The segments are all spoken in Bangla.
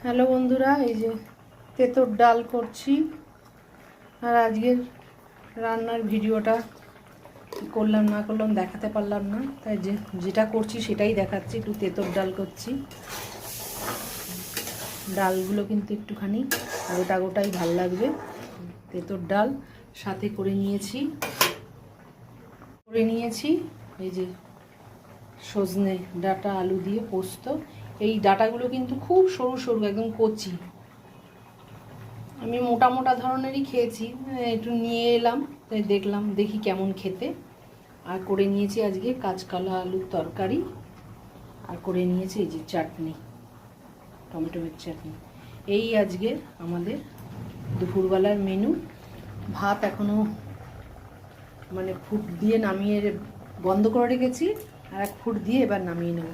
হ্যালো বন্ধুরা, এই যে তেঁতোর ডাল করছি। আর আজকের রান্নার ভিডিওটা করলাম না করলাম দেখাতে পারলাম না, তাই যেটা করছি সেটাই দেখাচ্ছি। একটু তেঁতোর ডাল করছি। ডালগুলো কিন্তু একটুখানি গোটা গোটাই ভাল লাগবে। তেঁতোর ডাল সাথে করে নিয়েছি এই যে সজনে ডাঁটা, আলু দিয়ে পোস্ত। এই ডাঁটাগুলো কিন্তু খুব সরু সরু, একদম কচি। আমি মোটা মোটা ধরনেরই খেয়েছি, একটু নিয়ে এলাম, তাই দেখি কেমন খেতে। আর করে নিয়েছি আজকে কাঁচকলা আলুর তরকারি, আর করে নিয়েছি এই যে চাটনি, টমেটোর চাটনি। এই আজকে আমাদের দুপুরবেলার মেনু। ভাত এখনও ফুট দিয়ে নামিয়ে বন্ধ করে রেখেছি, আর এক ফুট দিয়ে এবার নামিয়ে নেব।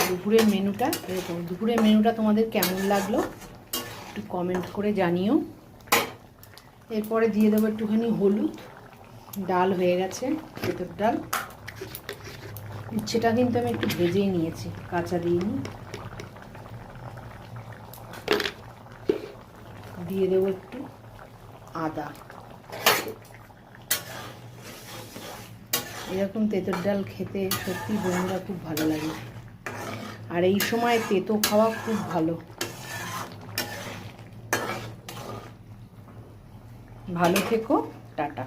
দুপুরের মেনুটা এরকম। দুপুরের মেনুটা তোমাদের কেমন লাগলো একটু কমেন্ট করে জানিও। এরপরে দিয়ে দেবো একটুখানি হলুদ। ডাল হয়ে গেছে, তেঁতোর ডাল। উচ্ছেটা কিন্তু আমি একটু ভেজেই নিয়েছি, কাঁচা দিইনি। দিয়ে দেবো একটু আদা। এরকম তেঁতোর ডাল খেতে সত্যি বন্ধুরা খুব ভালো লাগে। আর এই সময় তেঁতো খাওয়া খুব ভালো। ভালো থেকো, টাটা।